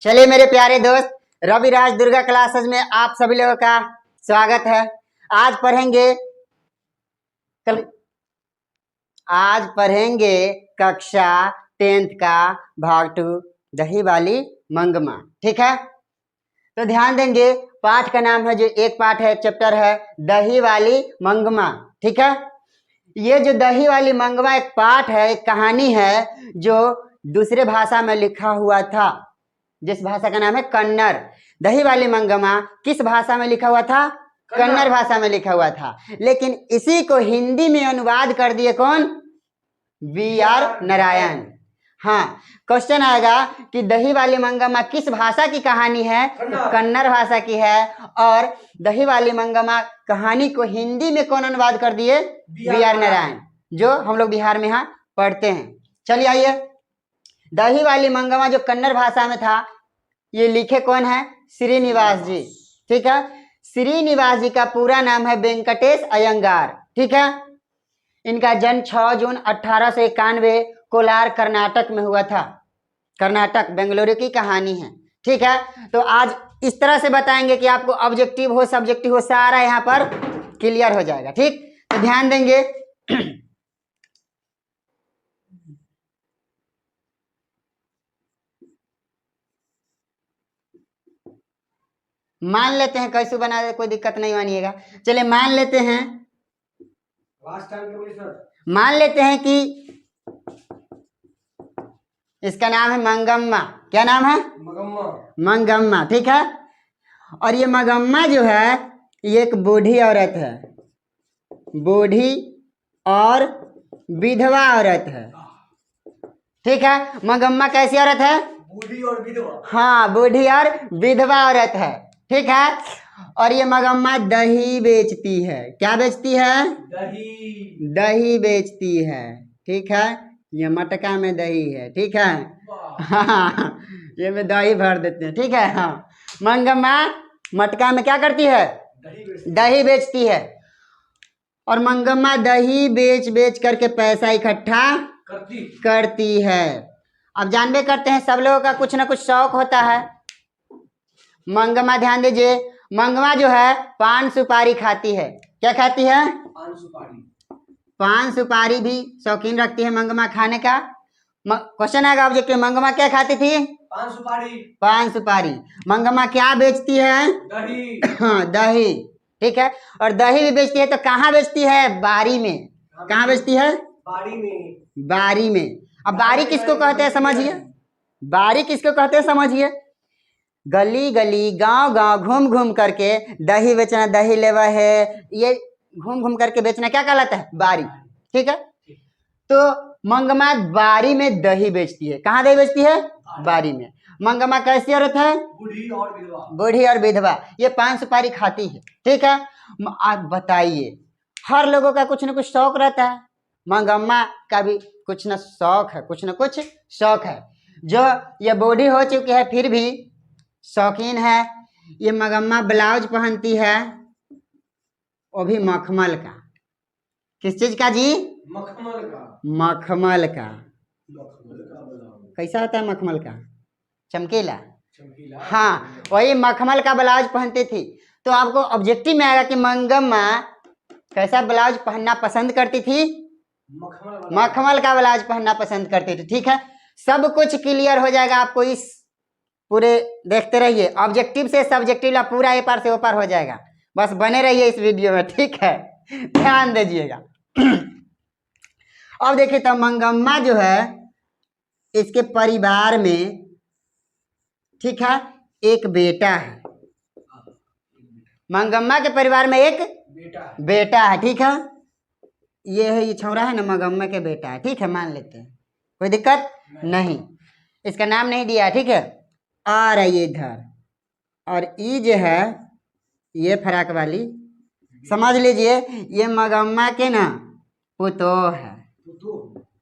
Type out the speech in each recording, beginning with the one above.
चलिए मेरे प्यारे दोस्त, रविराज दुर्गा क्लासेस में आप सभी लोगों का स्वागत है। आज पढ़ेंगे कल आज पढ़ेंगे कक्षा 10th का भाग 2 दही वाली मंगमा। ठीक है, तो ध्यान देंगे। पाठ का नाम है, जो एक पाठ है, चैप्टर है दही वाली मंगमा। ठीक है, ये जो दही वाली मंगमा एक पाठ है, एक कहानी है जो दूसरे भाषा में लिखा हुआ था, जिस भाषा का नाम है कन्नड़। दही वाली मंगमा किस भाषा में लिखा हुआ था? कन्नड़ भाषा में लिखा हुआ था। लेकिन इसी को हिंदी में अनुवाद कर दिए कौन? वी.आर. नारायण। हाँ, क्वेश्चन आएगा कि दही वाली मंगमा किस भाषा की कहानी है? कन्नड़ भाषा की है। और दही वाली मंगमा कहानी को हिंदी में कौन अनुवाद कर दिए? वी.आर. नारायण, जो हम लोग बिहार में यहाँ पढ़ते हैं। चलिए आइए, दही वाली मंगमा जो कन्नड़ भाषा में था, ये लिखे कौन है? श्रीनिवास जी। ठीक है, श्रीनिवास जी का पूरा नाम है वेंकटेश अयंगार। ठीक है, इनका जन्म 6 जून 1891 कोलार कर्नाटक में हुआ था। कर्नाटक, बेंगलुरु की कहानी है। ठीक है, तो आज इस तरह से बताएंगे कि आपको ऑब्जेक्टिव हो सब्जेक्टिव हो सारा यहाँ पर क्लियर हो जाएगा। ठीक, तो ध्यान देंगे। मान लेते हैं, कैसे बना दे, कोई दिक्कत नहीं मानिएगा। चलिए मान लेते हैं, मान लेते हैं कि इसका नाम है मंगम्मा। क्या नाम है? मंगम्मा। ठीक है, और ये मंगम्मा जो है, ये एक बूढ़ी औरत है, बूढ़ी और विधवा औरत है। ठीक है, मंगम्मा कैसी औरत है? बूढ़ी और विधवा। हाँ, बूढ़ी और विधवा औरत है। ठीक है, और ये मंगम्मा दही बेचती है। क्या बेचती है? दही। दही बेचती है। ठीक है, ये मटका में दही है। ठीक है, हाँ, ये में दही भर देते हैं। ठीक है, हाँ, मंगम्मा मटका में क्या करती है? दही बेचती है। और मंगम्मा दही बेच बेच करके पैसा इकट्ठा करती है। अब जानबे करते हैं, सब लोगों का कुछ ना कुछ शौक होता है। मंगम्मा, ध्यान दीजिए, मंगम्मा जो है पान सुपारी खाती है। क्या खाती है? पान सुपारी। पान सुपारी भी शौकीन रखती है मंगम्मा खाने का। क्वेश्चन आएगा ऑब्जेक्टिव, मंगम्मा क्या खाती थी? पान सुपारी। पान सुपारी। मंगम्मा क्या बेचती है? दही। हाँ, दही। ठीक है, और दही भी बेचती है, तो कहाँ बेचती है? बारी में। कहाँ बेचती है? बारी में। बारी में। अब बारी किसको कहते हैं समझिए, बारी किसको कहते हैं समझिए। गली गली गांव गांव घूम घूम करके दही बेचना, दही लेवा है, ये घूम घूम करके बेचना क्या कहलाता है? बारी। ठीक है, तो मंगम्मा बारी में दही बेचती है। कहाँ दही बेचती है? बारी में। मंगम्मा कैसी औरत है? बूढ़ी और विधवा। बूढ़ी और विधवा। ये पान सुपारी खाती है। ठीक है, आप बताइए, हर लोगों का कुछ न कुछ शौक रहता है, मंगम्मा का भी कुछ न शौक है, कुछ न कुछ शौक है। जो ये बूढ़ी हो चुकी है फिर भी शौकीन है। ये मंगम्मा ब्लाउज पहनती है, वो भी मखमल का। किस चीज का जी? मखमल का। मखमल का। कैसा होता है मखमल का? चमकीला। हाँ, वही मखमल का ब्लाउज पहनती थी। तो आपको ऑब्जेक्टिव में आएगा कि मंगम्मा कैसा ब्लाउज पहनना पसंद करती थी? मखमल का ब्लाउज पहनना पसंद करती थी। ठीक है, सब कुछ क्लियर हो जाएगा आपको, इस पूरे देखते रहिए। ऑब्जेक्टिव से सब्जेक्टिव पूरा ए पार से ओ पार हो जाएगा, बस बने रहिए इस वीडियो में। ठीक है, ध्यान दीजिएगा। अब देखिए, तो मंगम्मा जो है, इसके परिवार में, ठीक है, एक बेटा है। मंगम्मा के परिवार में एक बेटा है। ठीक है, ये है, ये छौरा है ना, मंगम्मा के बेटा है। ठीक है, मान लेते हैं, कोई दिक्कत नहीं। इसका नाम नहीं दिया। ठीक है, आ रही है इधर, और ई जो है, ये फराक वाली, समझ लीजिए, ये मंगम्मा के ना पुतोह है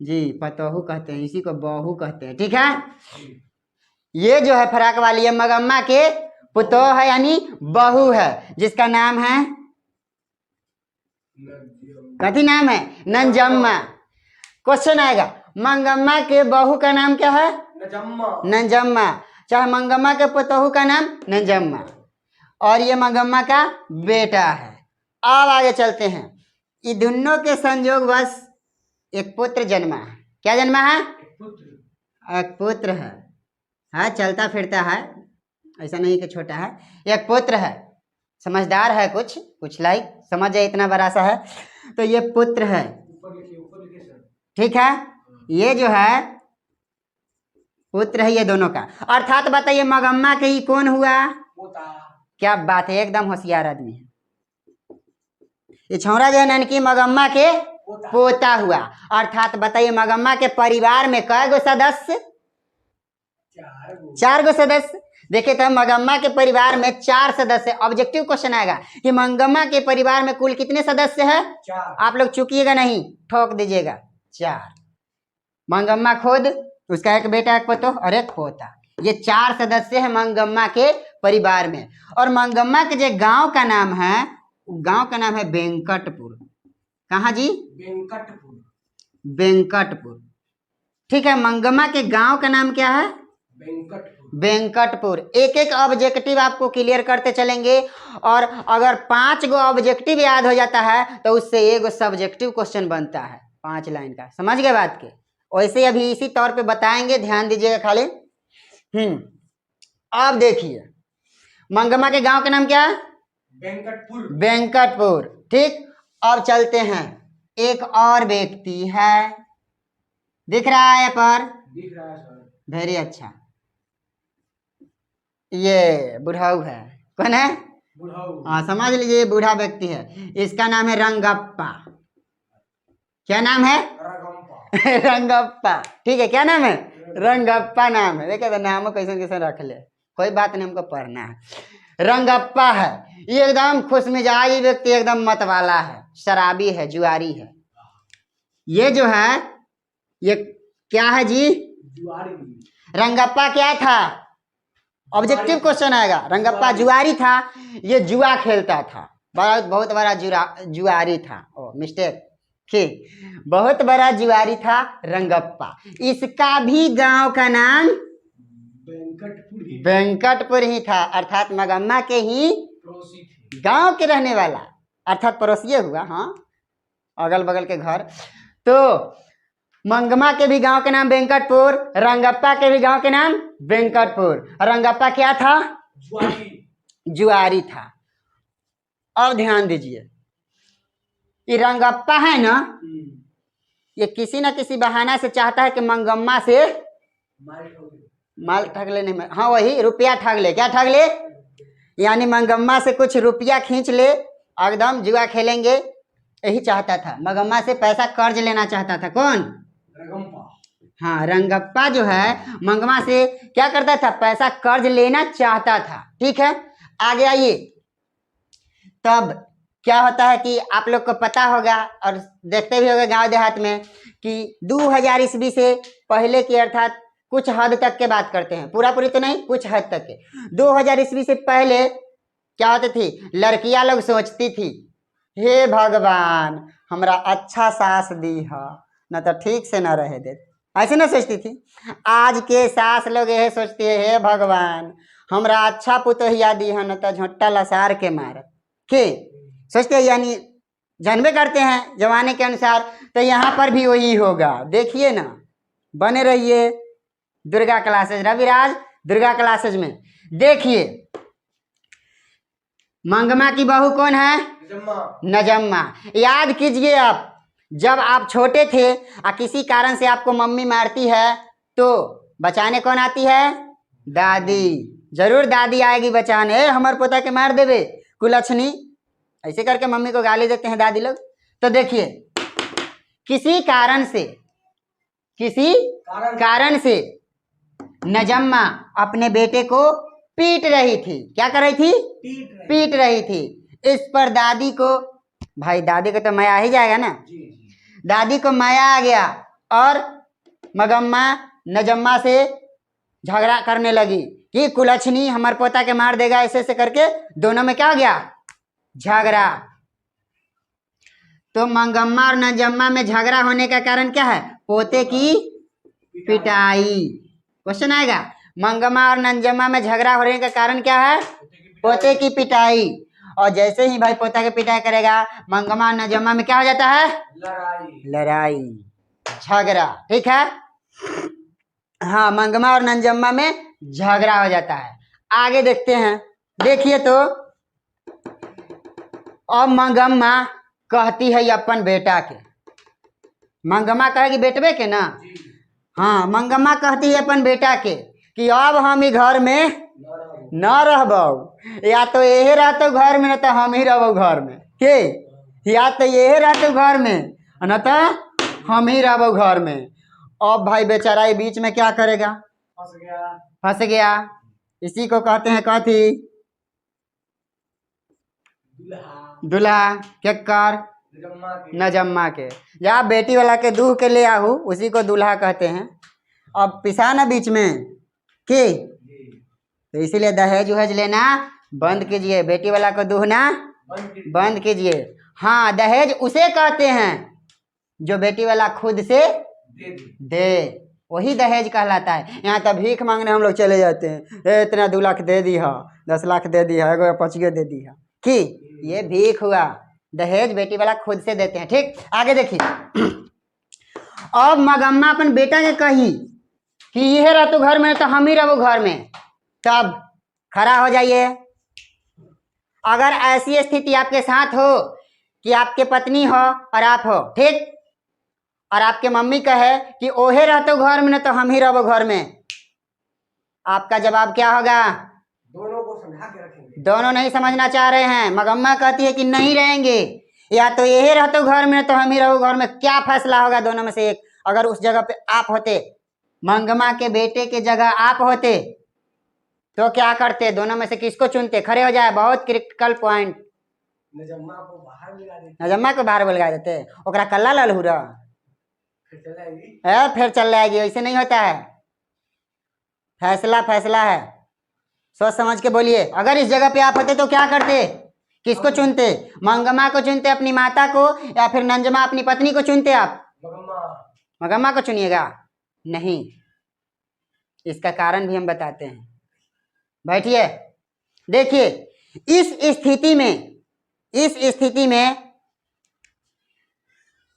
जी, पतोहू कहते हैं, इसी को बहू कहते हैं। ठीक है, ये जो है फराक वाली, ये मंगम्मा के पुतोह है, यानी बहू है, जिसका नाम है, कथी नाम है? नंजम्मा। क्वेश्चन आएगा, मंगम्मा के बहू का नाम क्या है? नंजम्मा। चाहे मंगम्मा के पतोहू का नाम नंजम्मा, और ये मंगम्मा का बेटा है। अब आगे चलते हैं। ये दोनों के संयोग बस एक पुत्र जन्मा है। क्या जन्मा है? एक पुत्र है। हाँ, चलता फिरता है, ऐसा नहीं कि छोटा है। एक पुत्र है, समझदार है, कुछ लाइक समझ जाए, इतना बड़ा सा है। तो ये पुत्र है, ठीक है। ये जो है पुत्र है ये दोनों का। अर्थात बताइए मगम्मा के ही कौन हुआ? क्या बात है, एकदम होशियार आदमी है। ये छौरा जो है नानकी मगम्मा के पोता हुआ। अर्थात बताइए मगम्मा के परिवार में कै गो सदस्य? 4 गो सदस्य। देखिए तो मगम्मा के परिवार में 4 सदस्य। ऑब्जेक्टिव क्वेश्चन आएगा कि मंगम्मा के परिवार में कुल कितने सदस्य हैं? 4। आप लोग चुकिएगा नहीं, ठोक दीजिएगा। 4। मंगम्मा खुद, उसका एक बेटा, एक पतोह और एक पोता। ये 4 सदस्य हैं मंगम्मा के परिवार में। और मंगम्मा के जो गांव का नाम है, गांव का नाम है वेंकटपुर। कहाँ जी? वेंकटपुर। ठीक है, मंगम्मा के गांव का नाम क्या है? वेंकटपुर। एक एक ऑब्जेक्टिव आपको क्लियर करते चलेंगे, और अगर 5 गो ऑब्जेक्टिव याद हो जाता है तो उससे एक सब्जेक्टिव क्वेश्चन बनता है 5 लाइन का। समझ गए बात के? वैसे अभी इसी तौर पे बताएंगे, ध्यान दीजिएगा खाली। अब देखिए मंगम्मा के गांव का नाम क्या है? वेंकटपुर। ठीक, अब चलते हैं। एक और व्यक्ति है, दिख रहा है पर? दिख रहा है सर। वेरी अच्छा। ये बुढ़ाऊ है। कौन है? बुढ़ाऊ। हाँ, समझ लीजिए बूढ़ा व्यक्ति है। इसका नाम है रंगप्पा। क्या नाम है? रंगप्पा। ठीक है, क्या नाम है? रंगप्पा नाम है। देखिए तो नाम कैसे कैसे रख ले, कोई बात नहीं, हमको पढ़ना है। रंगप्पा है, ये एकदम खुशमिजाजी व्यक्ति, एकदम मत वाला है, शराबी है, जुआरी है। ये जो है ये क्या है जी? जुआरी। रंगप्पा क्या था? ऑब्जेक्टिव क्वेश्चन आएगा। रंगप्पा जुआरी था, ये जुआ खेलता था, बहुत बड़ा जुआरी था। ओ मिस्टेक, ठीक, बहुत बड़ा जुआरी था रंगप्पा। इसका भी गांव का नाम वेंकटपुर ही था। अर्थात मगम्मा के ही गांव के रहने वाला, अर्थात पड़ोसी हुआ। हाँ, अगल बगल के घर। तो मंगम्मा के भी गांव के नाम वेंकटपुर, रंगप्पा के भी गांव के नाम वेंकटपुर। रंगप्पा क्या था? जुआरी था। अब ध्यान दीजिए, ये रंगप्पा है ना, ये किसी ना किसी बहाना से चाहता है कि मंगम्मा से माल ठग ले। नहीं, हाँ वही, रुपया ठग ले। क्या ठग ले? यानी मंगम्मा से कुछ रुपया खींच ले, एकदम जुआ खेलेंगे, यही चाहता था। मंगम्मा से पैसा कर्ज लेना चाहता था। कौन? रंगप्पा। हाँ, रंगप्पा जो है मंगम्मा से क्या करता था? पैसा कर्ज लेना चाहता था। ठीक है, आगे आइए। तब क्या होता है कि आप लोग को पता होगा और देखते भी होंगे गांव देहात में कि 2000 ईस्वी से पहले की, अर्थात कुछ हद तक के बात करते हैं, पूरा पूरी तो नहीं, कुछ हद तक के। 2000 ईस्वी से पहले क्या होती थी? लड़कियां लोग सोचती थी, हे भगवान हमरा अच्छा सास दी है, न तो ठीक से न रहे दे। ऐसे ना सोचती थी। आज के सास लोग यह सोचती है, हे भगवान हमरा अच्छा पुतोहिया दी है, न तो झोंटा लसार के मार के सोचते हैं। यानी जानबे करते हैं जमाने के अनुसार। तो यहाँ पर भी वही होगा। देखिए ना, बने रहिए दुर्गा क्लासेज, रविराज दुर्गा क्लासेज में। देखिए मंगम्मा की बहू कौन है? नजम्मा। याद कीजिए, आप जब आप छोटे थे और किसी कारण से आपको मम्मी मारती है तो बचाने कौन आती है? दादी। जरूर दादी आएगी बचाने। हमारे पोता के मार देवे कुलछनी, ऐसे करके मम्मी को गाली देते हैं दादी लोग। तो देखिए किसी कारण से नजम्मा अपने बेटे को पीट रही थी। क्या कर रही थी? पीट रही थी। इस पर दादी को, भाई दादी को तो माया ही जाएगा ना, दादी को माया आ गया और मगम्मा नजम्मा से झगड़ा करने लगी कि कुलछनी हमारे पोता के मार देगा, ऐसे ऐसे करके दोनों में क्या हो गया? झगड़ा। तो मंगम्मा और नजम्मा में झगड़ा होने का कारण क्या है? पोते की पिटाई। क्वेश्चन आएगा, मंगम्मा और नंजम्मा में झगड़ा होने का कारण क्या है? पोते की पिटाई। और जैसे ही भाई पोता की पिटाई करेगा, मंगम्मा और नंजम्मा में क्या हो जाता है? लड़ाई, झगड़ा। ठीक है, हाँ, मंगम्मा और नंजम्मा में झगड़ा हो जाता है। आगे देखते हैं, देखिए तो अब मंगम्मा कहती है अपन बेटा के, मंगम्मा कहेगी बेटवे के ना, हाँ, मंगम्मा कहती है अपन बेटा के कि अब हम ही घर में न रहबो, या तो यही रहते घर में, न तो हम ही रहबो घर में के, या तो यही रहते घर में न तो हम ही रहबो घर में। अब भाई बेचारा ये बीच में क्या करेगा? फंस गया। इसी को कहते हैं कथी? दूल्हा। केकर? नजम्मा के। या बेटी वाला के दूह के ले आहू, उसी को दूल्हा कहते हैं। अब पिसा ना बीच में के, तो इसीलिए दहेज उहेज लेना बंद कीजिए, बेटी वाला को दूहना बंद कीजिए। हाँ, दहेज उसे कहते हैं जो बेटी वाला खुद से दे, वही दहेज कहलाता है। यहाँ तो भीख मांगने हम लोग चले जाते हैं, इतना 2 लाख दे दी है, 10 लाख दे दी है, 5 दे दी है, कि ये भीख हुआ। दहेज बेटी वाला खुद से देते हैं। ठीक, आगे देखिए। अब मंगम्मा अपन बेटा के कही कि यह रह तो घर में, तो हम ही रहो घर में, तब खड़ा हो जाइए। अगर ऐसी स्थिति आपके साथ हो कि आपके पत्नी हो और आप हो, ठीक, और आपके मम्मी कहे कि ओहे रहते घर में, न तो हम ही रहो घर में, आपका जवाब क्या होगा? दोनों को समझा के रखेंगे। दोनों नहीं समझना चाह रहे हैं। मंगम्मा कहती है कि नहीं रहेंगे, या तो यही रहते घर में, तो हम ही रहो घर में। क्या फैसला होगा दोनों में से एक? अगर उस जगह पे आप होते, मंगम्मा के बेटे के जगह आप होते, तो क्या करते? दोनों में से किसको चुनते? खड़े हो जाए, बहुत क्रिटिकल पॉइंट। नजम्मा को बाहर बुलगा देते, ओकरा कल्ला ललहुरा, फिर चल जाएगी। ऐसे नहीं होता है, फैसला है, सोच समझ के बोलिए। अगर इस जगह पे आप होते तो क्या करते? किसको चुनते? मंगम्मा को चुनते, अपनी माता को, या फिर नंजम्मा अपनी पत्नी को चुनते? आप मंगम्मा को चुनिएगा? नहीं, इसका कारण भी हम बताते हैं। बैठिए, देखिए, इस स्थिति में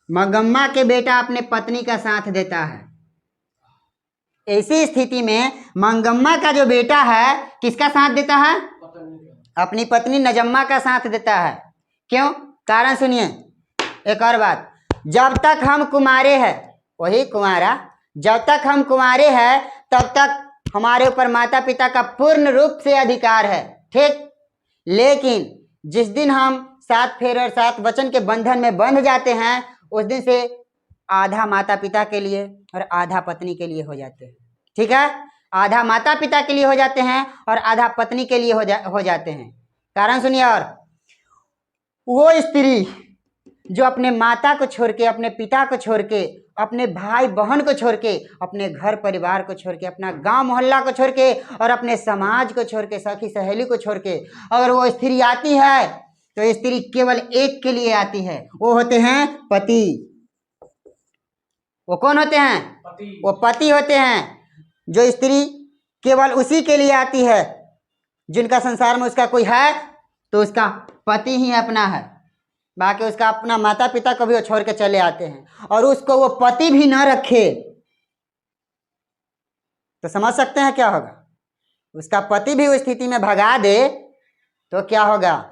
मंगम्मा के बेटा अपने पत्नी का साथ देता है। ऐसी स्थिति में मंगम्मा का जो बेटा है किसका साथ देता है? अपनी पत्नी नजम्मा का साथ देता है। क्यों? कारण सुनिए। एक और बात, जब तक हम कुमारे हैं, वही कुमारा, जब तक हम कुमारे हैं तब तक हमारे ऊपर माता पिता का पूर्ण रूप से अधिकार है, ठीक। लेकिन जिस दिन हम 7 फेरे और 7 वचन के बंधन में बंध जाते हैं, उस दिन से आधा माता पिता के लिए और आधा पत्नी के लिए हो जाते हैं, ठीक है। आधा माता पिता के लिए हो जाते हैं और आधा पत्नी के लिए हो जाते हैं। कारण सुनिए। और वो स्त्री जो अपने माता को छोड़ के, अपने पिता को छोड़ के, अपने भाई बहन को छोड़ के, अपने घर परिवार को छोड़ के, अपना गांव मोहल्ला को छोड़ के और अपने समाज को छोड़ के, सखी सहेली को छोड़ के अगर वो स्त्री आती है तो स्त्री केवल एक के लिए आती है, वो होते हैं पति। वो कौन होते हैं? पति। वो पति होते हैं। जो स्त्री केवल उसी के लिए आती है जिनका संसार में उसका कोई है तो उसका पति ही अपना है, बाकी उसका अपना माता पिता को भी वो छोड़ के चले आते हैं। और उसको वो पति भी ना रखे तो समझ सकते हैं क्या होगा। उसका पति भी उस स्थिति में भगा दे तो क्या होगा।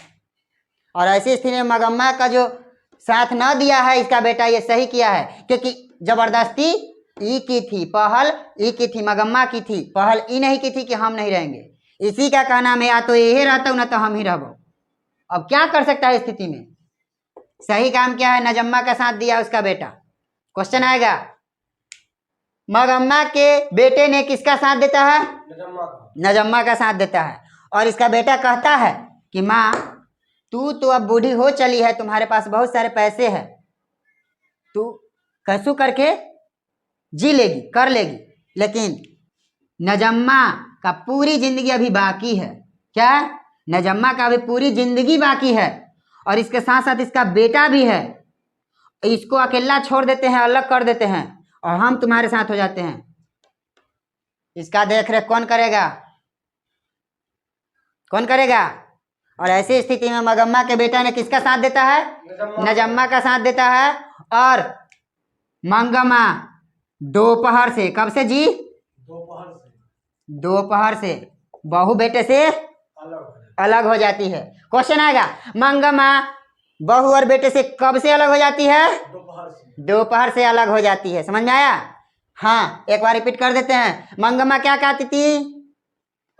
और ऐसी स्थिति में मंगम्मा का जो साथ ना दिया है इसका बेटा, ये सही किया है, क्योंकि जबरदस्ती ई की थी, पहल ई की थी, मंगम्मा की थी, पहल ई नहीं की थी कि हम नहीं रहेंगे। इसी का कहना में या तो यही रहता हूं ना तो हम ही रहो। अब क्या कर सकता है स्थिति में? सही काम क्या है? नजम्मा का साथ दिया उसका बेटा। क्वेश्चन आएगा, मंगम्मा के बेटे ने किसका साथ देता है? नजम्मा का साथ देता है। और इसका बेटा कहता है कि माँ तू तो अब बूढ़ी हो चली है, तुम्हारे पास बहुत सारे पैसे हैं, तू कैसू करके जी लेगी, कर लेगी, लेकिन नजम्मा का पूरी जिंदगी अभी बाकी है। क्या? नजम्मा का अभी पूरी जिंदगी बाकी है और इसके साथ साथ इसका बेटा भी है। इसको अकेला छोड़ देते हैं, अलग कर देते हैं और हम तुम्हारे साथ हो जाते हैं। इसका देख रेख कौन करेगा? कौन करेगा? और ऐसी स्थिति में मगम्मा के बेटा ने किसका साथ देता है? नजम्मा का साथ देता है। और मंगम्मा दोपहर से, कब से जी? दोपहर से बहू बेटे से अलग हो जाती है। क्वेश्चन आएगा, मंगम्मा बहू और बेटे से कब से अलग हो जाती है? दोपहर से अलग हो जाती है। समझ में आया? हाँ, एक बार रिपीट कर देते हैं। मंगम्मा क्या खाती थी?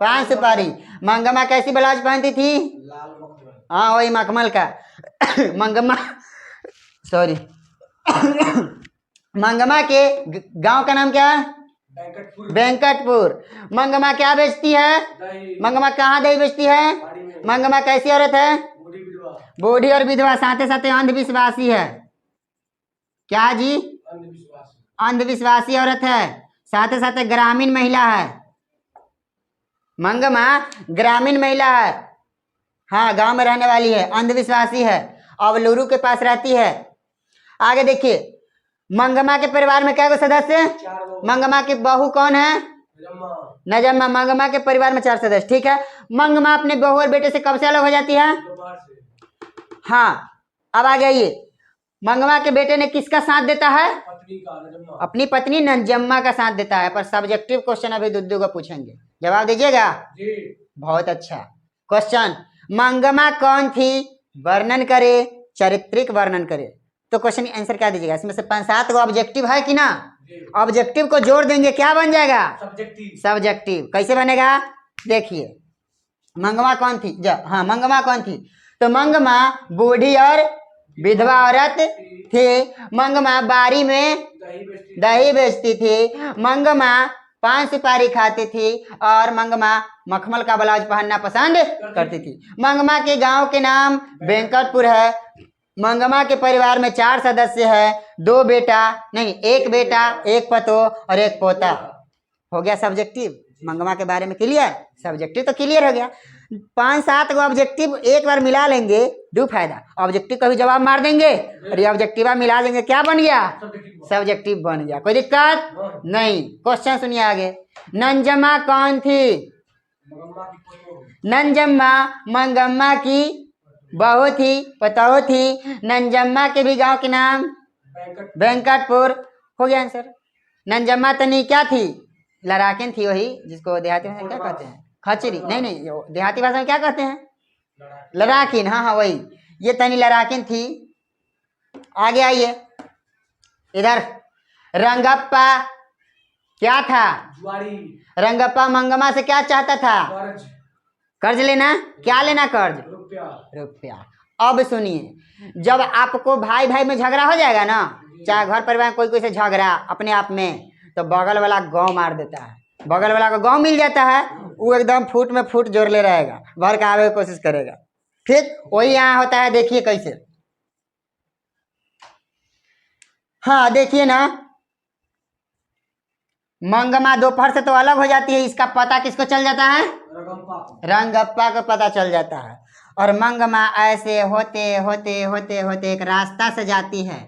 5 सुपारी। मंगम्मा कैसी ब्लाउज पहनती थी? हाँ, वही मखमल का। मंगम्मा सॉरी मंगम्मा के गांव का नाम क्या है? वेंकटपुर। मंगम्मा क्या बेचती है? मंगम्मा कहाँ दही बेचती है? मंगम्मा कैसी औरत है? बूढ़ी और विधवा, साथ साथ अंधविश्वासी है। क्या जी? अंधविश्वासी औरत है, साथ साथ ग्रामीण महिला है। मंगम्मा ग्रामीण महिला है, हाँ, गांव में रहने वाली है, अंधविश्वासी है, अब लुरु के पास रहती है। आगे देखिए, मंगम्मा के परिवार में क्या सदस्य? मंगम्मा की बहू कौन है? नजम्मा। मंगम्मा के परिवार में 4 सदस्य। ठीक है। मंगम्मा अपने बहू और बेटे से कब से अलग हो जाती है? हाँ, अब आ जाइए, मंगम्मा के बेटे ने किसका साथ देता है? अपनी पत्नी नंजम्मा का साथ देता है। पर सब्जेक्टिव क्वेश्चन अभी दुद्दू को पूछेंगे, जवाब दीजिएगा। बहुत अच्छा क्वेश्चन। मंगम्मा कौन थी? वर्णन करे, चारित्रिक वर्णन करे। तो क्वेश्चन का आंसर क्या दीजिएगा? इसमें से 5-7 को ऑब्जेक्टिव है कि ना? ऑब्जेक्टिव को जोड़ देंगे, क्या बन जाएगा? सब्जेक्टिव। कैसे बनेगा? देखिए, मंगम्मा कौन थी? हाँ, मंगम्मा कौन थी? तो मंगम्मा बूढ़ी और विधवा औरत थी। मंगम्मा बारी में दही बेचती थी। मंगम्मा 5 सुपारी खाती थी और मंगम्मा मखमल का ब्लाउज पहनना पसंद करती थी। मंगम्मा के गांव के नाम वेंकटपुर है। मंगम्मा के परिवार में 4 सदस्य है, 1 बेटा, 1 पतो और 1 पोता। हो गया सब्जेक्टिव। मंगम्मा के बारे में क्लियर? सब्जेक्टिव तो क्लियर हो गया। 5-7 को ऑब्जेक्टिव एक बार मिला लेंगे, 2 फायदा। ऑब्जेक्टिव का भी जवाब मार देंगे और ये ऑब्जेक्टिव मिला देंगे, क्या बन गया? सब्जेक्टिव बन गया। कोई दिक्कत नहीं। क्वेश्चन सुनिए आगे। नंजम्मा कौन थी? नंजम्मा मंगम्मा की बहू थी, पतोह थी। नंजम्मा के भी गांव के नाम वेंकटपुर। हो गया आंसर। नंजम्मा तनी क्या थी? लड़ाकिन थी, वही जिसको देहाती भाषा में क्या कहते हैं? खचरी। नहीं, देहाती भाषा में क्या कहते हैं? लड़ाकिन। हाँ, वही, ये तनी लड़ाकिन थी। आगे आइए, इधर रंगप्पा क्या था? रंगप्पा मंगम्मा से क्या चाहता था? कर्ज लेना। क्या लेना? कर्ज, रुपया। अब सुनिए, जब आपको भाई भाई में झगड़ा हो जाएगा ना, चाहे घर परिवार में कोई से झगड़ा अपने आप में, तो बगल वाला गांव मार देता है। बगल वाला को गांव मिल जाता है, वो एकदम फुट में फुट जोड़ ले रहेगा, भर के आवे की कोशिश करेगा। ठीक वही यहाँ होता है। देखिए कैसे। हाँ, देखिए ना, मंगम्मा दोपहर से तो अलग हो जाती है, इसका पता किसको चल जाता है? रंगप्पा को पता चल जाता है। और मंगम्मा ऐसे होते होते होते होते एक रास्ता से जाती है,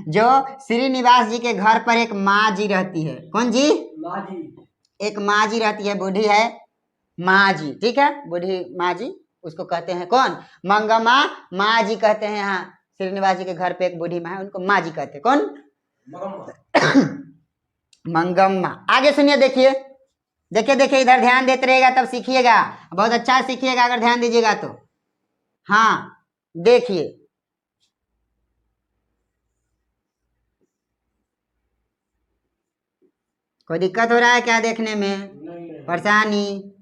जो श्रीनिवास जी के घर पर एक माँ जी रहती है। कौन जी? माँ जी। एक माँ जी रहती है, बूढ़ी है, माँ जी। ठीक है, बूढ़ी माँ जी, उसको कहते हैं कौन? मंगम्मा माँ जी कहते हैं। यहाँ श्रीनिवास जी के घर पे एक बूढ़ी माँ है, उनको माँ जी कहते हैं। कौन? मंगम्मा। आगे सुनिए, देखिए देखिए, इधर ध्यान देते रहेगा तब सीखिएगा, बहुत अच्छा सीखिएगा अगर ध्यान दीजिएगा तो। हाँ, देखिए, कोई दिक्कत हो रहा है क्या देखने में? परेशानी,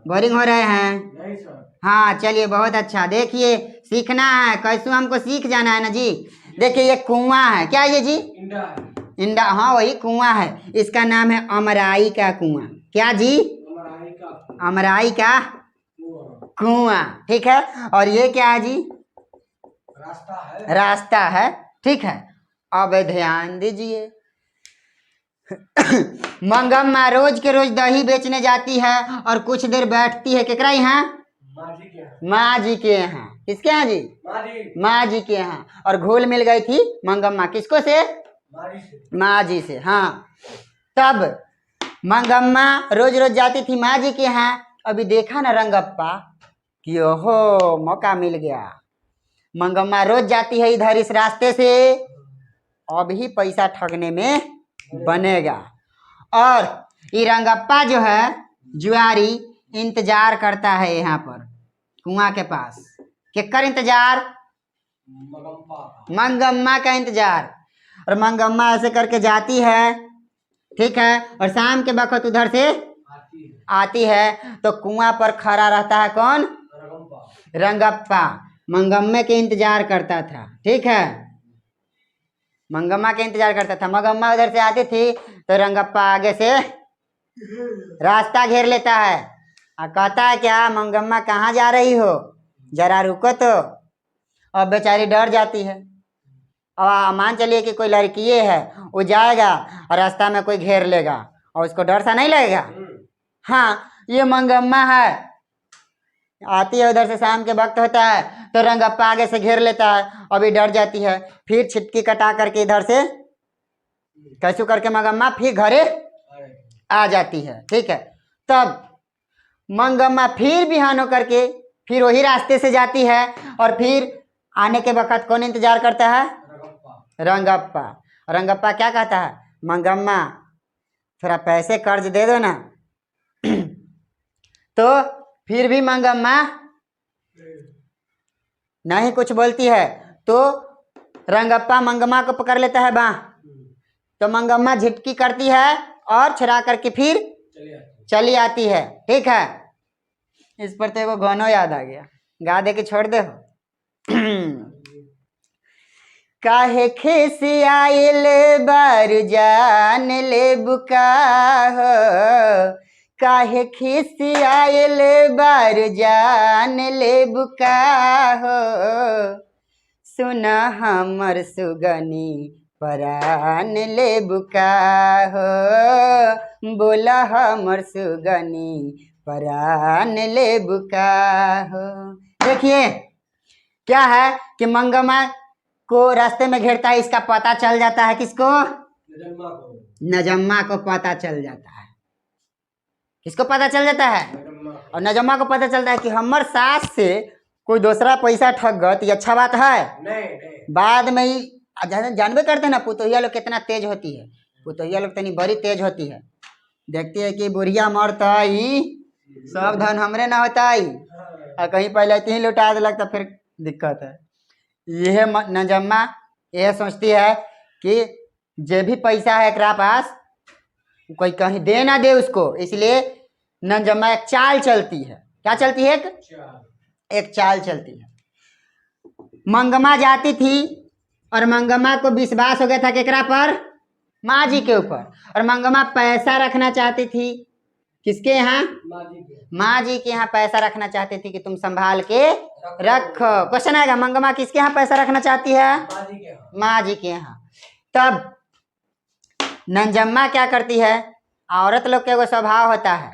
बोरिंग हो रहे हैं? नहीं सर। हाँ, चलिए, बहुत अच्छा। देखिए, सीखना है, कैसे हमको सीख जाना है ना जी। देखिए, ये कुआं है, क्या ये जी? इंडा। हाँ, वही कुआं है। इसका नाम है अमराई का कुआं। क्या जी? अमराई का कुआं। ठीक है। और ये क्या है जी? रास्ता है। ठीक है। अब ध्यान दीजिए, मंगम्मा रोज के रोज दही बेचने जाती है और कुछ देर बैठती है। केकरा यहाँ? माँ जी के यहाँ। किसके यहाँ जी? माँ जी के यहाँ। और घुल मिल गई थी मंगम्मा किसको से? माँ जी से। हाँ, तब मंगम्मा रोज रोज जाती थी माँ जी के यहाँ। अभी देखा ना रंगप्पा कि ओहो मौका मिल गया, मंगम्मा रोज जाती है इधर इस रास्ते से, अभी पैसा ठगने में बनेगा। और ये रंगप्पा जो है जुआरी इंतजार करता है यहाँ पर कुआं के पास। केकर इंतजार? मंगम्मा का इंतजार। और मंगम्मा ऐसे करके जाती है, ठीक है, और शाम के वक्त उधर से आती है तो कुआं पर खड़ा रहता है कौन? रंगप्पा। मंगम्मा के इंतजार करता था, ठीक है, मंगम्मा के इंतजार करता था। मंगम्मा उधर से आती थी तो रंगप्पा आगे से रास्ता घेर लेता है और कहता है क्या मंगम्मा कहाँ जा रही हो, जरा रुको तो। अब बेचारी डर जाती है। अब मान चलिए कि कोई लड़की है, वो जाएगा और रास्ता में कोई घेर लेगा और उसको डर सा नहीं लगेगा? हाँ, ये मंगम्मा है, आती है उधर से, शाम के वक्त होता है तो रंगप्पा आगे से घेर लेता है, अभी डर जाती है। फिर छिटकी कटा करके इधर से कैसू करके मंगम्मा फिर घरे आ जाती है, ठीक है। तब मंगम्मा फिर बिहान होकर के फिर वही रास्ते से जाती है और फिर आने के वक्त कौन इंतजार करता है? रंगप्पा। रंगप्पा क्या कहता है? मंगम्मा थोड़ा पैसे कर्ज दे दो ना। तो फिर भी मंगम्मा नहीं कुछ बोलती है तो रंगप्पा मंगम्मा को पकड़ लेता है बाँह। तो मंगम्मा झिटकी करती है और छुड़ा करके फिर चली आती है, ठीक है। इस पर तो एगो गाना याद आ गया, गा दे के छोड़ दे हो। काहे खिसियाइल बार जान ले बुका हो, काहे खिसियाइल बार जान ले बुका हो, सुन हमर सुगनी परान ले बुका हो, बोला हमर सुगनी परान ले बुका हो। देखिए क्या है कि मंगम्मा को रास्ते में घेरता है, इसका पता चल जाता है किसको? नजम्मा को पता चल जाता है। किसको पता चल जाता है? और नजम्मा को पता चलता है कि हमर सास से कोई दूसरा पैसा ठग गत, ये अच्छा बात है? नहीं। बाद में ही जानबे करते हैं ना पुतोहिया लोग कितना तेज होती है, पुतोहिया लोग तनी बड़ी तेज होती है। देखती है कि बुढ़िया मरता ही सब धन हमरे ना होता ही, और कहीं पहले ही लुटा दिलक तो फिर दिक्कत है। यह नजम्मा यह सोचती है कि जो भी पैसा है एकरा पास कोई कहीं दे ना दे उसको, इसलिए नजम्मा एक चाल चलती है। क्या चलती है? एक चाल चलती है। मंगम्मा जाती थी और मंगम्मा को विश्वास हो गया था केकरा पर? माँ जी के ऊपर। और मंगम्मा पैसा रखना चाहती थी किसके यहाँ? माँ जी के यहाँ पैसा रखना चाहती थी कि तुम संभाल के रखो। क्वेश्चन आएगा, मंगम्मा किसके यहाँ पैसा रखना चाहती है? माँ जी के यहाँ। तब नंजम्मा क्या करती है? औरत लोग का वो स्वभाव होता है,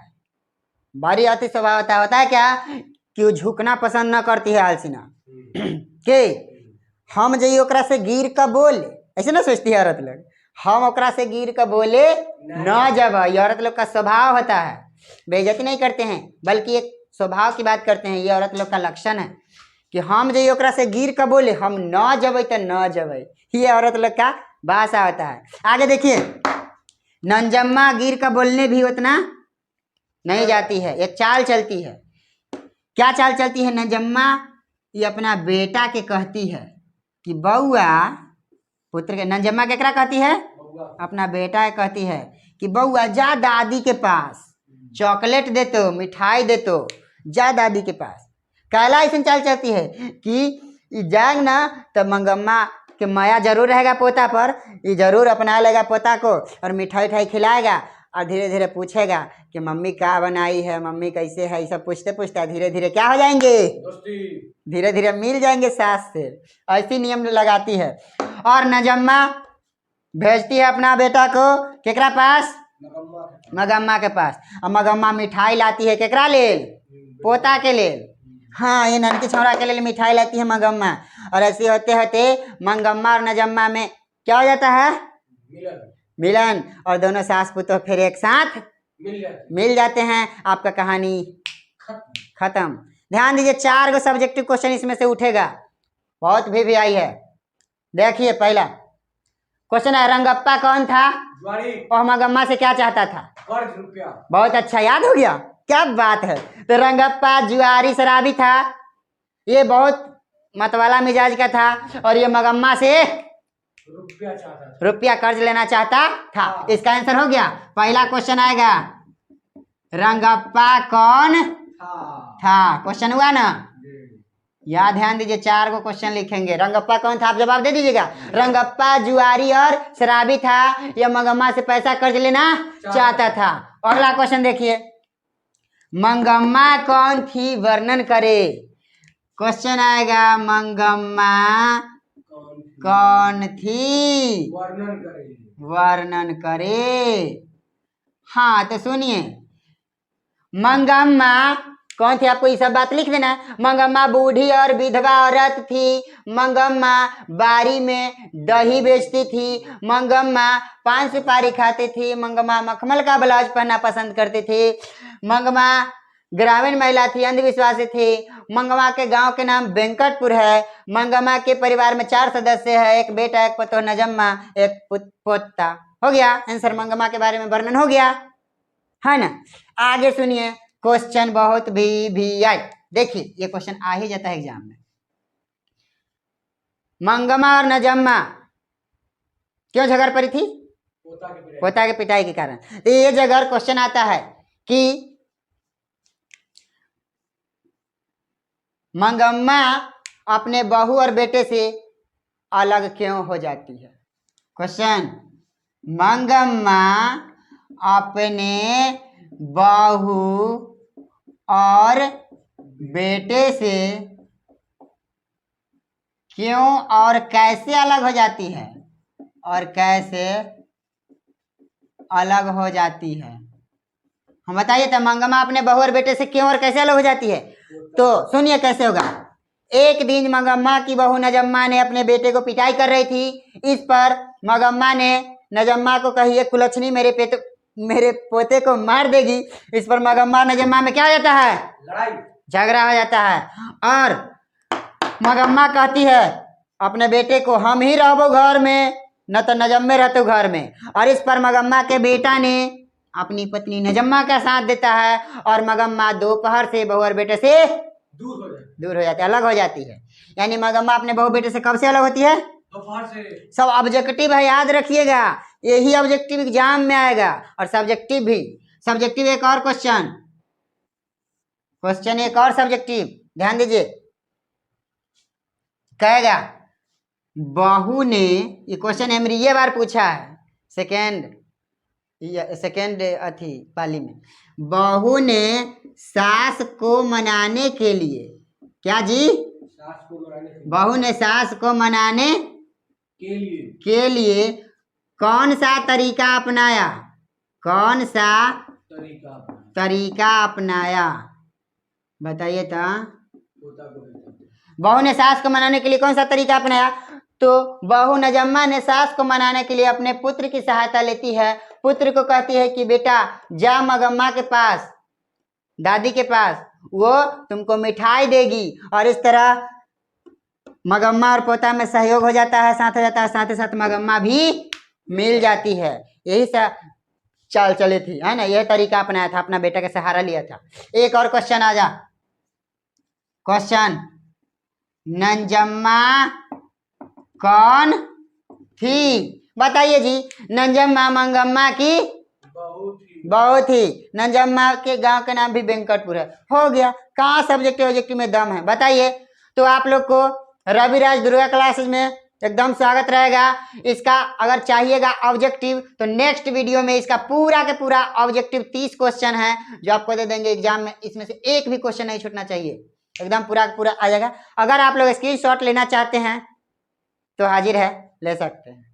बड़ी अति स्वभाव होता है क्या कि वो झुकना पसंद न करती है, आलसीना के हम जई ओकरा से गिर का बोले, ऐसे ना सोचती है औरत लोग, हम ओकरा से गिर का बोले न जब। औरत लोग का स्वभाव होता है, बेइज्जती नहीं करते हैं बल्कि एक स्वभाव की बात करते हैं। ये औरत लोग का लक्षण है कि हम जई ओकरा से गिर का बोले, हम न जब तो न जब, ये औरत लोग का भाषा होता है। आगे देखिए, नंजम्मा गिर का बोलने भी उतना नहीं जाती है, एक चाल चलती है। क्या चाल चलती है? नंजम्मा ये अपना बेटा के कहती है कि बउआ, पुत्र के नंजम्मा केकरा कहती है? अपना बेटा कहती है कि बउआ जा दादी के पास, चॉकलेट दे तो, मिठाई दे तो, जा दादी के पास। कहला ऐसे चाल चलती है कि जाएंगे ना तो मंगम्मा के माया जरूर रहेगा पोता पर, ये जरूर अपना लेगा पोता को और मिठाई उठाई खिलाएगा और धीरे धीरे पूछेगा कि मम्मी क्या बनाई है, मम्मी कैसे है, ये सब पूछते पूछते धीरे धीरे क्या हो जाएंगे? धीरे धीरे मिल जाएंगे सास से। ऐसी नियम लगाती है। और नंजम्मा भेजती है अपना बेटा को केकरा पास? मंगम्मा के पास। और मंगम्मा मिठाई लाती है केकरा लेल? पोता के लेल। हाँ, ये ननकी छौड़ा के लिए मिठाई लाती है मंगम्मा। और ऐसे होते होते मंगम्मा और नंजम्मा में क्या हो जाता है? मिलन। और दोनों सास पुतोह फिर एक साथ मिल जाते हैं, आपका कहानी खत्म। ध्यान दीजिए, 4 गो सब्जेक्टिव क्वेश्चन इसमें से उठेगा, बहुत भी आई है। देखिए पहला क्वेश्चन है, रंगप्पा कौन था और मगम्मा से क्या चाहता था? कर्ज रुपया। बहुत अच्छा, याद हो गया, क्या बात है। तो रंगप्पा जुआरी शराबी था, ये बहुत मतवाला मिजाज का था, और ये मगम्मा से रुपया कर्ज लेना चाहता था। इसका आंसर हो गया। पहला क्वेश्चन आएगा, रंगप्पा कौन था, क्वेश्चन हुआ ना। या ध्यान दीजिए, 4 गो क्वेश्चन लिखेंगे। रंगप्पा कौन था, आप जवाब दे दीजिएगा। रंगप्पा जुआरी और शराबी था, यह मगम्मा से पैसा कर्ज लेना चाहता था। अगला क्वेश्चन देखिए, मंगम्मा कौन थी, वर्णन करे। क्वेश्चन आएगा, मंगम्मा कौन थी, वर्णन करे। हाँ तो सुनिए, मंगम्मा कौन थी, आपको ये सब बात लिख देना। मंगम्मा बूढ़ी और विधवा औरत थी। मंगम्मा बारी में दही बेचती थी। मंगम्मा 5 सुपारी खाती थी। मंगम्मा मखमल का ब्लाउज पहनना पसंद करती थी। मंगम्मा ग्रामीण महिला थी, अंधविश्वासी थी। मंगम्मा के गांव के नाम वेंकटपुर है। मंगम्मा के परिवार में 4 सदस्य है, एक बेटा, एक पतोह नजम्मा, एक पोता। हो गया आंसर, मंगम्मा के बारे में वर्णन हो गया है ना। आगे सुनिए, क्वेश्चन बहुत भी आए। देखिए ये क्वेश्चन आ ही जाता है एग्जाम में। मंगम्मा और नजम्मा क्यों झगड़ पड़ी थी? पोता के पिटाई के कारण। तो ये जगह क्वेश्चन आता है कि मंगम्मा अपने बहू और बेटे से अलग क्यों हो जाती है। क्वेश्चन, मंगम्मा अपने बहू और बेटे से क्यों और कैसे अलग हो जाती है, और कैसे अलग हो जाती है, हम बताइए। तो मंगम्मा अपने बहू और बेटे से क्यों और कैसे अलग हो जाती है, तो सुनिए कैसे होगा। एक दिन मंगम्मा की बहू नजम्मा ने अपने बेटे को पिटाई कर रही थी। इस पर मंगम्मा ने नजम्मा को कही, ये कुलच्छनी मेरे पोते को मार देगी। इस पर मंगम्मा नजम्मा में क्या हो जाता है, लड़ाई झगड़ा हो जाता है। और मंगम्मा कहती है अपने बेटे को, हम ही रहो घर में, न तो नजम्मे रहते घर में। और इस पर मंगम्मा के बेटा ने अपनी पत्नी नजम्मा का साथ देता है, और मंगम्मा दोपहर से बहू और बेटे से दूर हो जाती है, अलग हो जाती है। यानी मंगम्मा अपने बहू बेटे से कब से अलग होती है, दोपहर से। सब ऑब्जेक्टिव है, याद रखिएगा, यही ऑब्जेक्टिव एग्जाम में आएगा। और सब्जेक्टिव भी, सब्जेक्टिव एक और क्वेश्चन एक और सब्जेक्टिव, ध्यान दीजिए, कहेगा बहू ने, ये क्वेश्चन एमरीए बार पूछा है, सेकेंड अथी पाली में। बहू ने सास को मनाने के लिए, क्या जी, बहू ने सास को मनाने के लिए कौन सा तरीका अपनाया, कौन सा तरीका अपनाया, बताइए। तो बहू ने सास को मनाने के लिए कौन सा तरीका अपनाया, तो बहू नजम्मा ने सास को मनाने के लिए अपने पुत्र की सहायता लेती है। पुत्र को कहती है कि बेटा जा मंगम्मा के पास, दादी के पास, वो तुमको मिठाई देगी। और इस तरह मंगम्मा और पोता में सहयोग हो जाता है, साथ हो जाता है, साथ ही साथ मंगम्मा भी मिल जाती है। यही सा चाल चली थी, है ना, यह तरीका अपनाया था, अपना बेटा का सहारा लिया था। एक और क्वेश्चन आ जा, क्वेश्चन, नंजम्मा कौन थी, बताइए जी। नंजम्मा मंगम्मा की बहू थी। नंजम्मा के गांव का नाम भी वेंकटपुर है। हो गया, कहाँ सब्जेक्टिव में दम है, बताइए। तो आप लोग को रविराज दुर्गा क्लासेस में एकदम स्वागत रहेगा। इसका अगर चाहिएगा ऑब्जेक्टिव, तो नेक्स्ट वीडियो में इसका पूरा के पूरा ऑब्जेक्टिव 30 क्वेश्चन है जो आपको दे देंगे एग्जाम में। इसमें से एक भी क्वेश्चन नहीं छूटना चाहिए, एकदम पूरा पूरा आ जाएगा। अगर आप लोग स्क्रीनशॉट लेना चाहते हैं तो हाजिर है, ले सकते हैं।